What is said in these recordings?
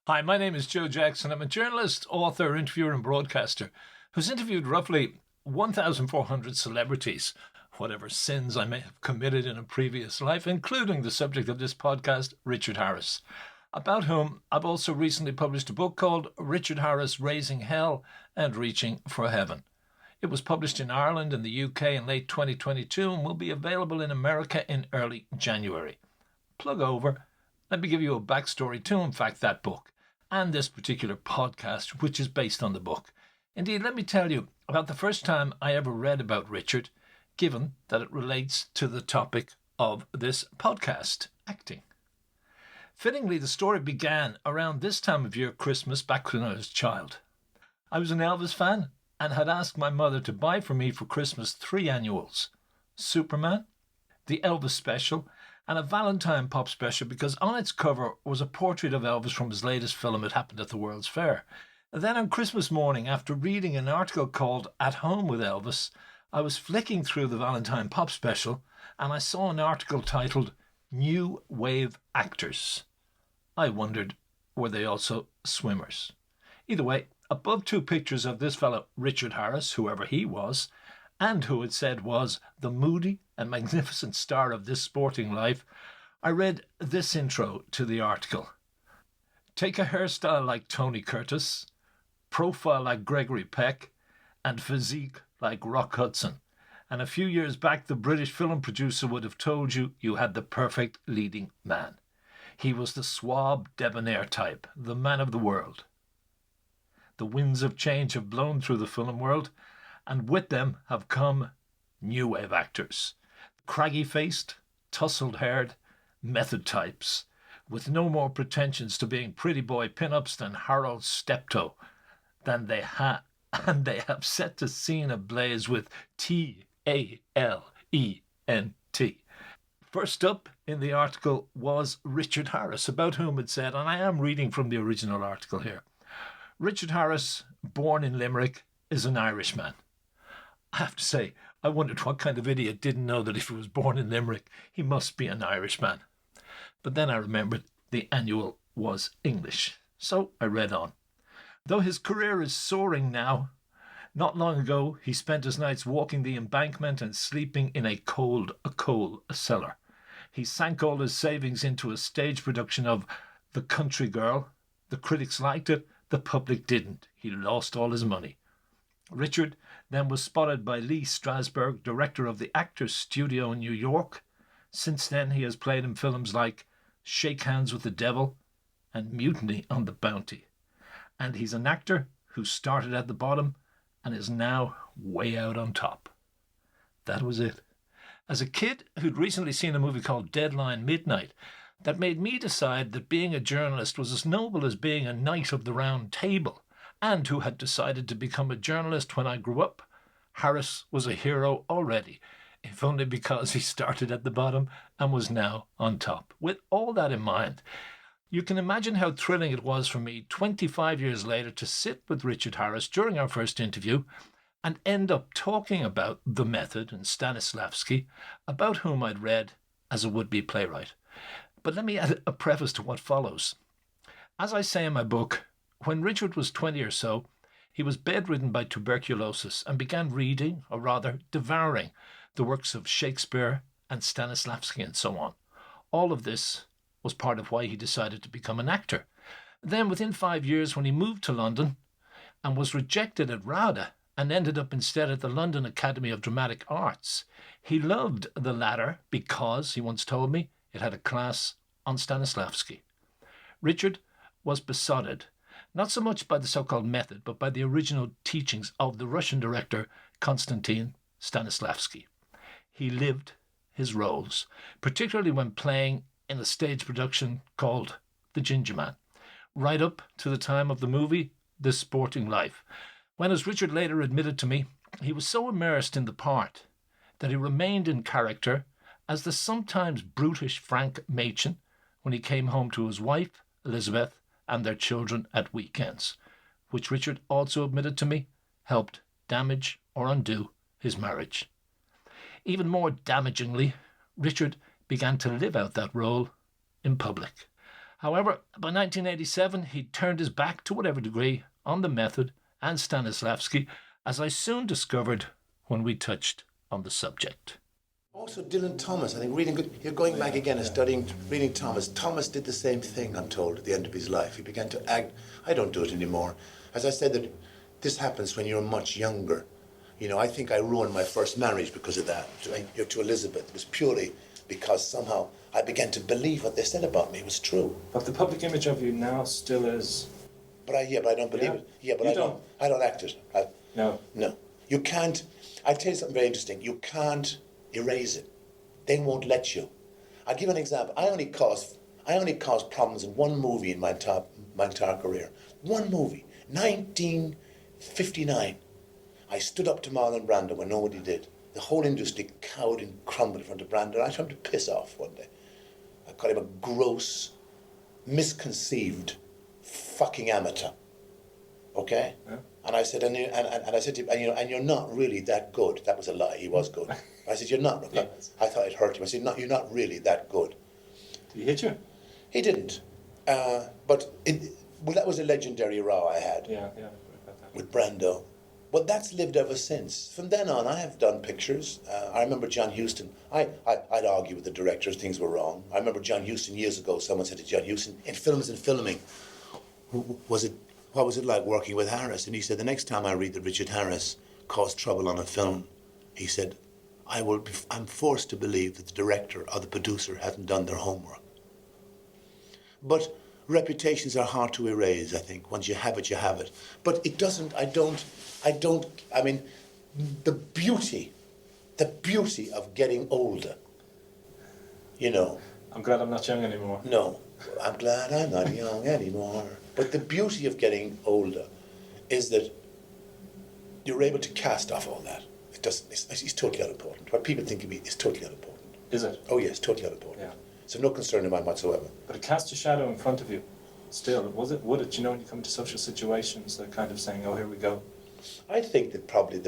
Hi, my name is Joe Jackson. I'm a journalist, author, interviewer, and broadcaster who's interviewed roughly 1,400 celebrities, whatever sins I may have committed in a previous life, including the subject of this podcast, Richard Harris, about whom I've also recently published a book called Richard Harris, Raising Hell and Reaching for Heaven. It was published in Ireland and the UK in late 2022 and will be available in America in early January. Plug over. Let me give you a backstory to, in fact, that book and this particular podcast, which is based on the book. Indeed, let me tell you about the first time I ever read about Richard, given that it relates to the topic of this podcast, acting. Fittingly, the story began around this time of year, Christmas, back when I was a child. I was an Elvis fan and had asked my mother to buy for me for Christmas 3 annuals: Superman, the Elvis special, and a Valentine pop special, because on its cover was a portrait of Elvis from his latest film, It Happened at the World's Fair. Then on Christmas morning, after reading an article called At Home with Elvis, I was flicking through the Valentine pop special and I saw an article titled New Wave Actors. I wondered, were they also swimmers? Either way, above 2 pictures of this fellow Richard Harris, whoever he was, and who it said was the moody and magnificent star of this sporting life, I read this intro to the article. Take a hairstyle like Tony Curtis, profile like Gregory Peck, and physique like Rock Hudson. And a few years back, the British film producer would have told you you had the perfect leading man. He was the suave, debonair type, the man of the world. The winds of change have blown through the film world, and with them have come new wave actors. Craggy-faced, tousled-haired, method types, with no more pretensions to being pretty boy pin-ups than Harold Steptoe, and they have set the scene ablaze with Talent. First up in the article was Richard Harris, about whom it said, and I am reading from the original article here, Richard Harris, born in Limerick, is an Irishman. I have to say, I wondered what kind of idiot didn't know that if he was born in Limerick, he must be an Irishman. But then I remembered the annual was English, so I read on. Though his career is soaring now, not long ago he spent his nights walking the embankment and sleeping in a coal cellar. He sank all his savings into a stage production of The Country Girl. The critics liked it, the public didn't. He lost all his money. Richard then was spotted by Lee Strasberg, director of the Actors Studio in New York. Since then, he has played in films like Shake Hands with the Devil and Mutiny on the Bounty. And he's an actor who started at the bottom and is now way out on top. That was it. As a kid who'd recently seen a movie called Deadline Midnight, that made me decide that being a journalist was as noble as being a knight of the round table, and who had decided to become a journalist when I grew up, Harris was a hero already, if only because he started at the bottom and was now on top. With all that in mind, you can imagine how thrilling it was for me 25 years later to sit with Richard Harris during our first interview and end up talking about The Method and Stanislavski, about whom I'd read as a would-be playwright. But let me add a preface to what follows. As I say in my book, when Richard was 20 or so, he was bedridden by tuberculosis and began reading, or rather devouring, the works of Shakespeare and Stanislavski and so on. All of this was part of why he decided to become an actor. Then, within 5 years, when he moved to London and was rejected at RADA and ended up instead at the London Academy of Dramatic Arts, he loved the latter because, he once told me, it had a class on Stanislavski. Richard was besotted, not so much by the so-called method, but by the original teachings of the Russian director Konstantin Stanislavski. He lived his roles, particularly when playing in a stage production called The Ginger Man, right up to the time of the movie This Sporting Life, when, as Richard later admitted to me, he was so immersed in the part that he remained in character as the sometimes brutish Frank Machin when he came home to his wife, Elizabeth, and their children at weekends, which Richard also admitted to me helped damage or undo his marriage. Even more damagingly, Richard began to live out that role in public. However, by 1987, he turned his back to whatever degree on the method and Stanislavski, as I soon discovered when we touched on the subject. Also, Dylan Thomas, I think you're going back again and studying, reading Thomas. Thomas did the same thing, I'm told, at the end of his life. He began to act, I don't do it anymore. As I said, that this happens when you're much younger. You know, I think I ruined my first marriage because of that, to Elizabeth. It was purely because somehow I began to believe what they said about me was true. But the public image of you now still is... But I don't believe it. Yeah, but I don't act it. No. You can't, I'll tell you something very interesting. You can't erase it. They won't let you. I'll give an example. I only caused problems in one movie in my entire career. One movie, 1959. I stood up to Marlon Brando when nobody did. The whole industry cowed and crumbled in front of Brando. I told him to piss off one day. I called him a gross, misconceived, fucking amateur. Okay? Yeah. And I said, and I said to him, and you're not really that good. That was a lie. He was good. I said, you're not. Okay? Yeah. I thought it hurt him. I said, no, you're not really that good. Did he hit you? He didn't. But that was a legendary row I had. Yeah. With Brando. But that's lived ever since. From then on, I have done pictures. I remember John Huston. I'd argue with the directors, things were wrong. I remember John Huston years ago, someone said to John Huston, in films and filming, what was it like working with Harris? And he said, the next time I read that Richard Harris caused trouble on a film, he said, I'm forced to believe that the director or the producer hasn't done their homework. But reputations are hard to erase, I think. Once you have it, you have it. But it doesn't, I mean, the beauty of getting older, you know. I'm glad I'm not young anymore. No, I'm glad I'm not young anymore. But the beauty of getting older is that you're able to cast off all that. It's totally unimportant. What people think of me is totally unimportant. Is it? Oh yes, totally unimportant. Yeah. So no concern of mine whatsoever. But it cast a shadow in front of you. Still, would it, you know, when you come into social situations, they're kind of saying, oh, here we go. I think that probably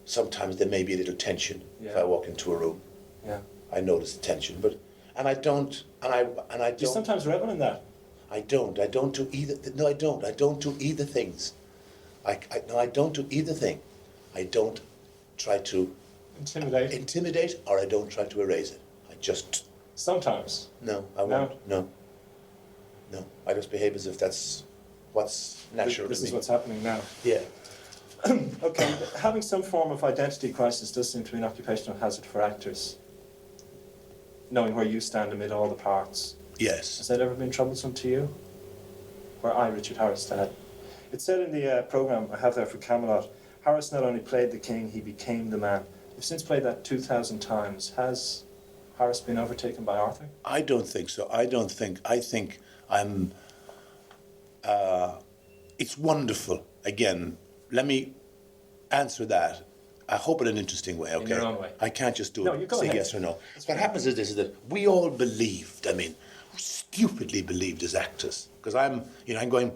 sometimes there may be a little tension if I walk into a room. Yeah. I notice the tension, and I don't. Do you sometimes revel in that? I don't do either. No, I don't. I don't do either things. I don't do either thing. I don't try to intimidate, or I don't try to erase it. I just. Sometimes. No, I won't. No. I just behave as if that's what's natural. This is what's happening now. Yeah. Okay, having some form of identity crisis does seem to be an occupational hazard for actors. Knowing where you stand amid all the parts. Yes. Has that ever been troublesome to you? Where I, Richard Harris, stand. It said in the programme I have there for Camelot, Harris not only played the king, he became the man. You've since played that 2,000 times. Has Harris been overtaken by Arthur? I don't think so. I think I'm... it's wonderful. Again, let me answer that. I hope in an interesting way, okay? In your own way. I can't just do it, say yes or no. What happens is that we all believed, stupidly believed as actors. Because I'm going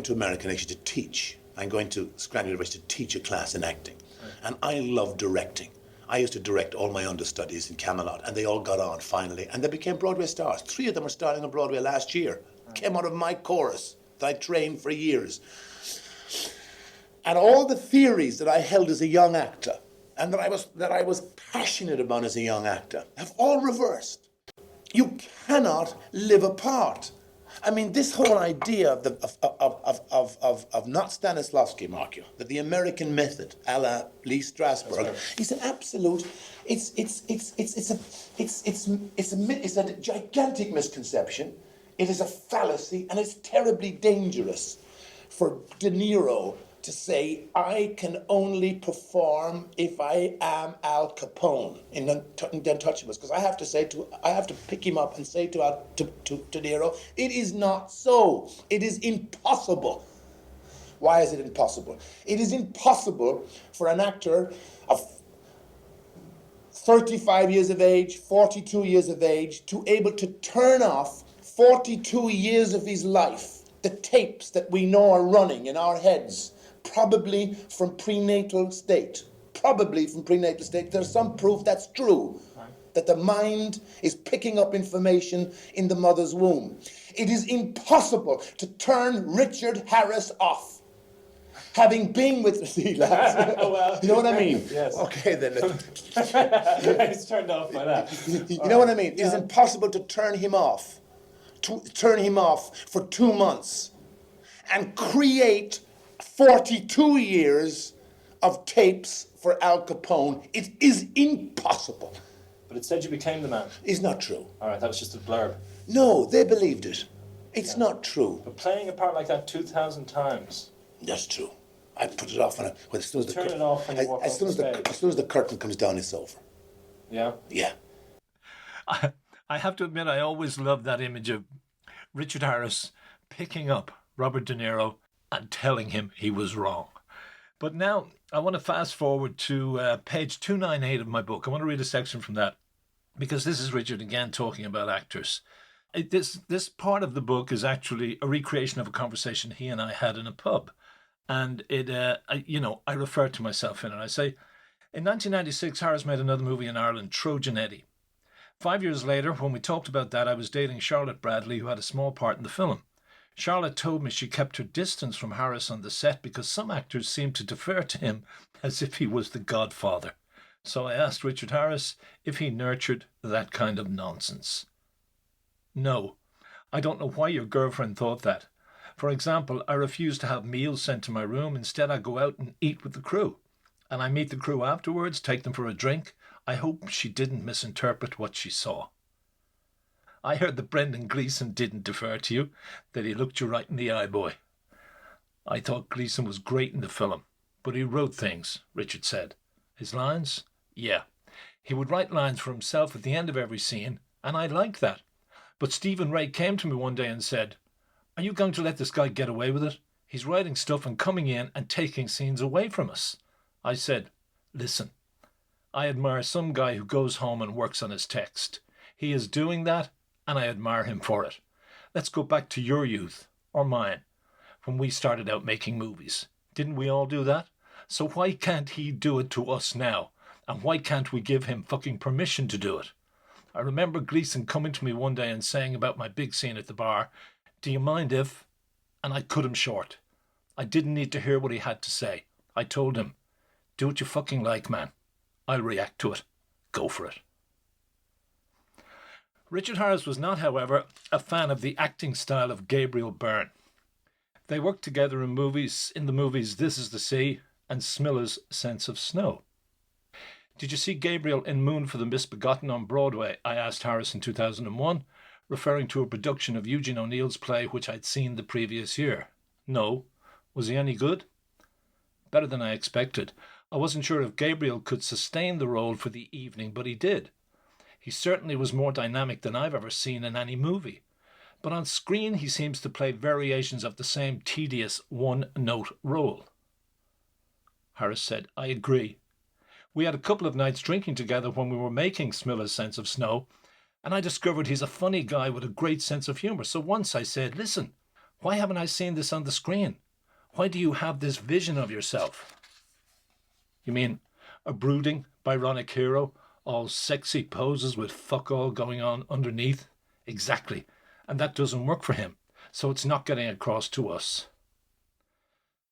to America next year to teach. I'm going to Scranton University to teach a class in acting. Right. And I love directing. I used to direct all my understudies in Camelot, and they all got on finally, and they became Broadway stars. 3 of them are starting on Broadway last year. Right. Came out of my chorus that I trained for years. And all the theories that I held as a young actor, and that I was passionate about as a young actor, have all reversed. You cannot live apart. This whole idea of not Stanislavski, Mark you, that the American method, a la Lee Strasberg, is an absolute. It's a gigantic misconception. It is a fallacy, and it's terribly dangerous for De Niro to say, I can only perform if I am Al Capone in the Untouchables, because I have to pick him up and say to Niro, it is not so. It is impossible. Why is it impossible? It is impossible for an actor of 35 years of age, 42 years of age, to able to turn off 42 years of his life, the tapes that we know are running in our heads, probably from prenatal state. There's some proof that's true. that the mind is picking up information in the mother's womb. It is impossible to turn Richard Harris off. Having been with... See, lads? Well, you know what I mean? Yes. Okay, then. He's turned off by that. You know what I mean? It is impossible to turn him off. To turn him off for 2 months and create 42 years of tapes for Al Capone. It is impossible. But it said you became the man. It's not true. All right, that was just a blurb. No, they believed it. It's not true. But playing a part like that 2,000 times. That's true. I put it off as soon as Turn it off when you walk off the stage. As soon as the curtain comes down, it's over. Yeah? Yeah. I have to admit, I always loved that image of Richard Harris picking up Robert De Niro and telling him he was wrong. But now I want to fast forward to page 298 of my book. I want to read a section from that because this is Richard again talking about actors. This part of the book is actually a recreation of a conversation he and I had in a pub. And I refer to myself in it. I say, in 1996, Harris made another movie in Ireland, Trojan Eddie. 5 years later, when we talked about that, I was dating Charlotte Bradley, who had a small part in the film. Charlotte told me she kept her distance from Harris on the set because some actors seemed to defer to him as if he was the godfather. So I asked Richard Harris if he nurtured that kind of nonsense. No, I don't know why your girlfriend thought that. For example, I refuse to have meals sent to my room. Instead, I go out and eat with the crew. And I meet the crew afterwards, take them for a drink. I hope she didn't misinterpret what she saw. I heard that Brendan Gleeson didn't defer to you, that he looked you right in the eye, boy. I thought Gleeson was great in the film, but he wrote things, Richard said. His lines? Yeah. He would write lines for himself at the end of every scene, and I liked that. But Stephen Ray came to me one day and said, "Are you going to let this guy get away with it? He's writing stuff and coming in and taking scenes away from us." I said, "Listen, I admire some guy who goes home and works on his text. He is doing that, and I admire him for it. Let's go back to your youth, or mine, when we started out making movies. Didn't we all do that? So why can't he do it to us now? And why can't we give him fucking permission to do it?" I remember Gleeson coming to me one day and saying about my big scene at the bar, "Do you mind if..." And I cut him short. I didn't need to hear what he had to say. I told him, "Do what you fucking like, man. I'll react to it. Go for it." Richard Harris was not, however, a fan of the acting style of Gabriel Byrne. They worked together in the movies This Is the Sea and Smilla's Sense of Snow. "Did you see Gabriel in Moon for the Misbegotten on Broadway?" I asked Harris in 2001, referring to a production of Eugene O'Neill's play which I'd seen the previous year. "No. Was he any good?" "Better than I expected. I wasn't sure if Gabriel could sustain the role for the evening, but he did. He certainly was more dynamic than I've ever seen in any movie. But on screen he seems to play variations of the same tedious one-note role." Harris said, "I agree. We had a couple of nights drinking together when we were making Smilla's Sense of Snow, and I discovered he's a funny guy with a great sense of humour. So once I said, 'Listen, why haven't I seen this on the screen? Why do you have this vision of yourself?' 'You mean a brooding, Byronic hero, all sexy poses with fuck all going on underneath?' 'Exactly. And that doesn't work for him, so it's not getting across to us.'"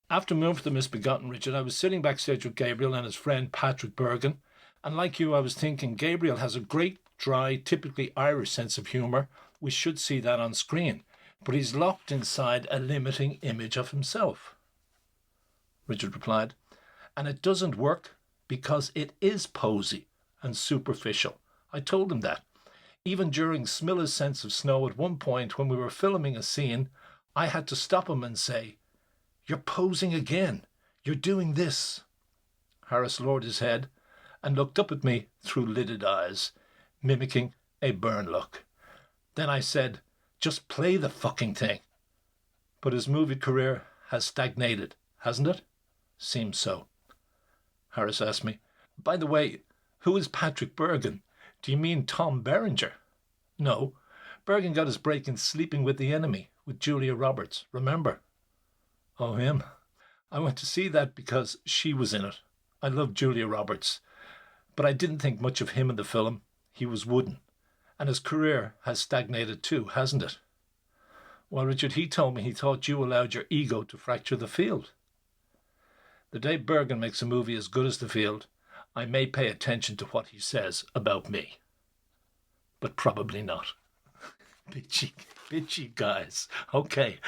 After Moon for the Misbegotten, Richard, I was sitting backstage with Gabriel and his friend Patrick Bergin, and like you, I was thinking Gabriel has a great, dry, typically Irish sense of humour. We should see that on screen, but he's locked inside a limiting image of himself. Richard replied, "And it doesn't work because it is posy and superficial. I told him that. Even during Smilla's Sense of Snow at one point when we were filming a scene, I had to stop him and say, 'You're posing again. You're doing this.'" Harris lowered his head and looked up at me through lidded eyes, mimicking a Byrne look. Then I said, "Just play the fucking thing." But his movie career has stagnated, hasn't it? Seems so. Harris asked me, "By the way, who is Patrick Bergin? Do you mean Tom Berenger?" "No. Bergin got his break in Sleeping with the Enemy with Julia Roberts, remember?" "Oh, him. I went to see that because she was in it. I love Julia Roberts. But I didn't think much of him in the film. he was wooden. And his career has stagnated too, hasn't it? Well, Richard, he told me he thought you allowed your ego to fracture the field. The day Bergin makes a movie as good as The Field, I may pay attention to what he says about me. But probably not. Bitchy guys. Okay.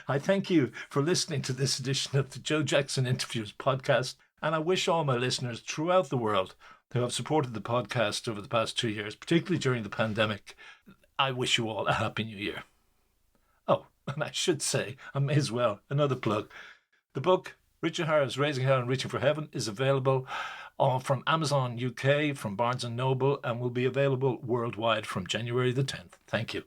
I thank you for listening to this edition of the Joe Jackson Interviews podcast, and I wish all my listeners throughout the world who have supported the podcast over the past 2 years, particularly during the pandemic, I wish you all a happy new year. Oh, and I should say, I may as well, another plug. The book, Richard Harris, Raising Hell and Reaching for Heaven, is available from Amazon UK, from Barnes & Noble, and will be available worldwide from January the 10th. Thank you.